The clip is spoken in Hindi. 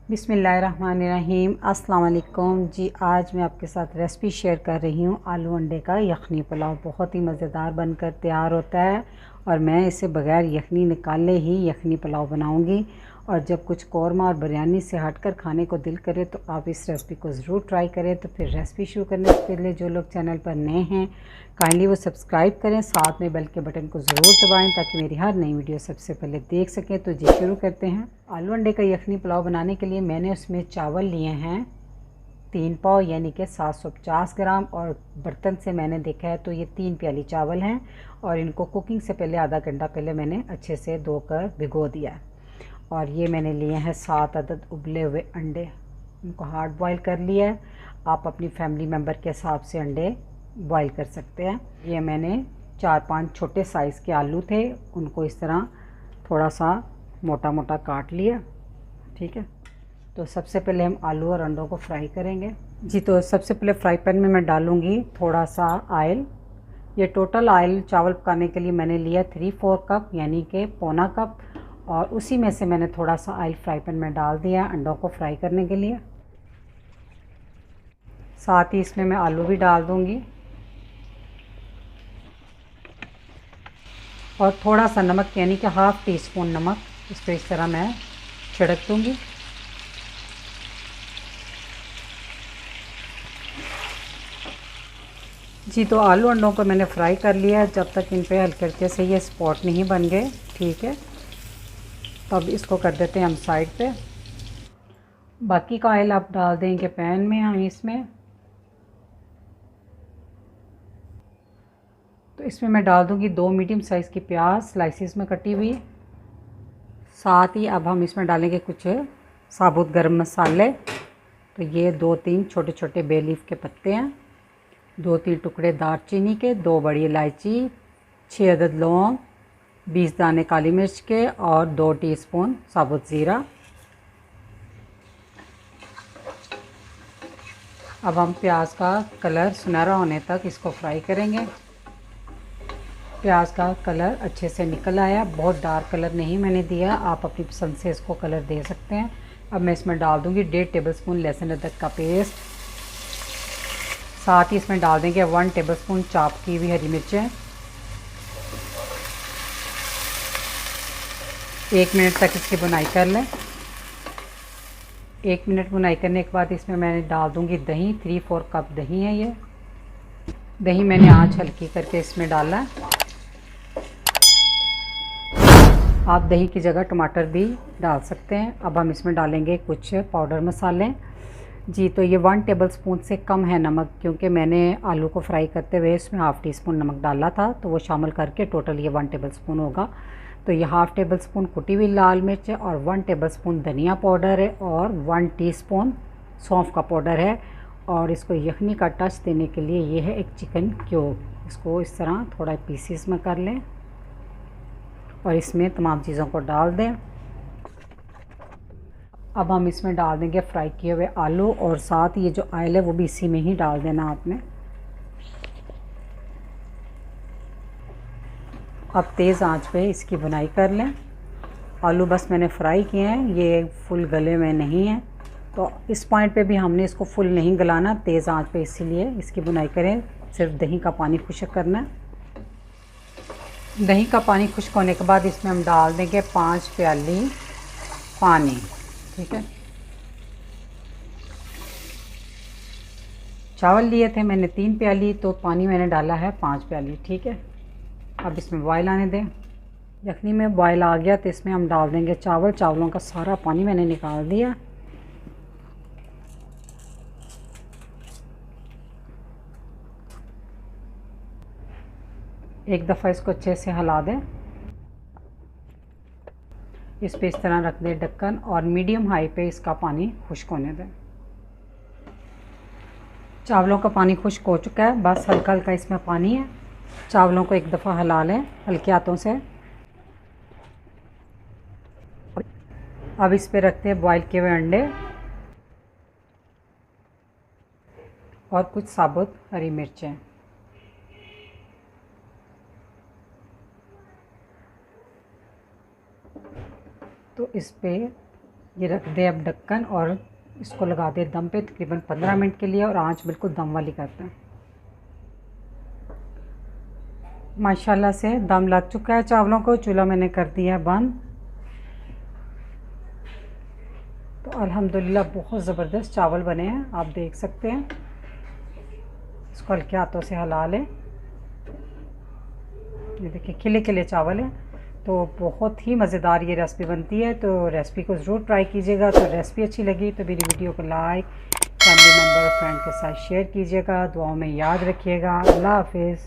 बिस्मिल्लाहिर्रहमानिर्रहीम। अस्सलाम वालेकुम जी। आज मैं आपके साथ रेसिपी शेयर कर रही हूँ आलू अंडे का यखनी पुलाव। बहुत ही मज़ेदार बनकर तैयार होता है और मैं इसे बग़ैर यखनी निकाले ही यखनी पुलाव बनाऊँगी। और जब कुछ कौरमा और बिरयानी से हटकर खाने को दिल करे तो आप इस रेसिपी को ज़रूर ट्राई करें। तो फिर रेसिपी शुरू करने से पहले जो लोग चैनल पर नए हैं काइंडली वो सब्सक्राइब करें, साथ में बेल के बटन को ज़रूर दबाएं ताकि मेरी हर नई वीडियो सबसे पहले देख सकें। तो जी शुरू करते हैं। आलू अंडे का यखनी पुलाव बनाने के लिए मैंने उसमें चावल लिए हैं 3 पाव यानी कि 750 ग्राम, और बर्तन से मैंने देखा है तो ये 3 प्याली चावल हैं। और इनको कुकिंग से पहले आधा घंटा पहले मैंने अच्छे से धोकर भिगो दिया है। और ये मैंने लिए हैं 7 अदद उबले हुए अंडे, इनको हार्ड बॉईल कर लिया है। आप अपनी फैमिली मेम्बर के हिसाब से अंडे बॉईल कर सकते हैं। ये मैंने 4-5 छोटे साइज़ के आलू थे, उनको इस तरह थोड़ा सा मोटा मोटा काट लिया। ठीक है, तो सबसे पहले हम आलू और अंडों को फ्राई करेंगे जी। तो सबसे पहले फ्राई पैन में मैं डालूँगी थोड़ा सा ऑयल। ये टोटल ऑयल चावल पकाने के लिए मैंने लिया 3-4 कप यानी कि पौना कप, और उसी में से मैंने थोड़ा सा ऑयल फ्राई पैन में डाल दिया अंडों को फ्राई करने के लिए। साथ ही इसमें मैं आलू भी डाल दूँगी और थोड़ा सा नमक यानी कि हाफ़ टी स्पून नमक इस पर इस तरह मैं छिड़क दूँगी। जी, तो आलू अंडों को मैंने फ्राई कर लिया जब तक इन पे हल्के हल्के से ये स्पॉट नहीं बन गए। ठीक है, तो अब इसको कर देते हैं हम साइड पे। बाकी का ऑयल आप डाल देंगे पैन में हम इसमें। तो इसमें मैं डाल दूँगी 2 मीडियम साइज़ की प्याज स्लाइसिस में कटी हुई। साथ ही अब हम इसमें डालेंगे कुछ साबुत गरम मसाले। तो ये 2-3 छोटे छोटे बे लीफ के पत्ते हैं, 2-3 टुकड़े दालचीनी के, 2 बड़ी इलायची, 6 अदद लौंग, 20 दाने काली मिर्च के और 2 टीस्पून साबुत ज़ीरा। अब हम प्याज का कलर सुनहरा होने तक इसको फ्राई करेंगे। प्याज का कलर अच्छे से निकल आया, बहुत डार्क कलर नहीं मैंने दिया, आप अपनी पसंद से इसको कलर दे सकते हैं। अब मैं इसमें डाल दूँगी 1.5 टेबलस्पून लहसुन अदरक का पेस्ट। साथ ही इसमें डाल देंगे 1 टेबलस्पून चॉप की हुई हरी मिर्चें। 1 मिनट तक इसकी बुनाई कर लें। 1 मिनट बुनाई करने के बाद इसमें मैंने डाल दूँगी दही। 3-4 कप दही है ये। दही मैंने आँच हल्की करके इसमें डाला। आप दही की जगह टमाटर भी डाल सकते हैं। अब हम इसमें डालेंगे कुछ पाउडर मसाले जी। तो ये 1 टेबलस्पून से कम है नमक, क्योंकि मैंने आलू को फ्राई करते हुए इसमें हाफ़ टी स्पून नमक डाला था, तो वो शामिल करके टोटल ये 1 टेबलस्पून होगा। तो ये हाफ़ टेबलस्पून कुटी हुई लाल मिर्च है और 1 टेबलस्पून धनिया पाउडर है और 1 टीस्पून सौंफ का पाउडर है। और इसको यखनी का टच देने के लिए ये है एक चिकन क्यूब। इसको इस तरह थोड़ा पीसीस में कर लें और इसमें तमाम चीज़ों को डाल दें। अब हम इसमें डाल देंगे फ्राई किए हुए आलू, और साथ ये जो ऑयल है वो भी इसी में ही डाल देना आपने। अब तेज़ आंच पे इसकी बुनाई कर लें। आलू बस मैंने फ्राई किए हैं, ये फुल गले में नहीं है, तो इस पॉइंट पे भी हमने इसको फुल नहीं गलाना, तेज़ आंच पे इसीलिए इसकी बुनाई करें। सिर्फ दही का पानी खुश्क करना है। दही का पानी खुश्क होने के बाद इसमें हम डाल देंगे 5 प्याली पानी। ठीक है, चावल लिए थे मैंने 3 प्याली, तो पानी मैंने डाला है 5 प्याली। ठीक है, अब इसमें बॉयल आने दें। यखनी में बॉयल आ गया तो इसमें हम डाल देंगे चावल। चावलों का सारा पानी मैंने निकाल दिया। एक दफ़ा इसको अच्छे से हिला दें। इस पे इस तरह रख दें ढक्कन और मीडियम हाई पे इसका पानी खुश्क होने दें। चावलों का पानी खुश्क हो चुका है, बस हल्का हल्का इसमें पानी है। चावलों को एक दफ़ा हिला लें हल्के हाथों से। अब इस पे रखते हैं बॉयल किए हुए अंडे और कुछ साबुत हरी मिर्चें। तो इस पे ये रख दे अब ढक्कन और इसको लगा दे दम पे तकरीबन 15 मिनट के लिए और आंच बिल्कुल दम वाली करते हैं। माशाल्लाह से दम लग चुका है चावलों को, चूल्हा मैंने कर दिया है बंद। तो अल्हम्दुलिल्लाह बहुत ज़बरदस्त चावल बने हैं, आप देख सकते हैं। इसको हल्के हाथों से हिला लें। ये देखिए खिले खिले चावल हैं, तो बहुत ही मज़ेदार ये रेसिपी बनती है। तो रेसिपी को ज़रूर ट्राई कीजिएगा। तो रेसिपी अच्छी लगी तो मेरी वीडियो को लाइक, फैमिली मेम्बर और फ्रेंड के साथ शेयर कीजिएगा। दुआओं में याद रखिएगा। अल्लाह हाफिज़।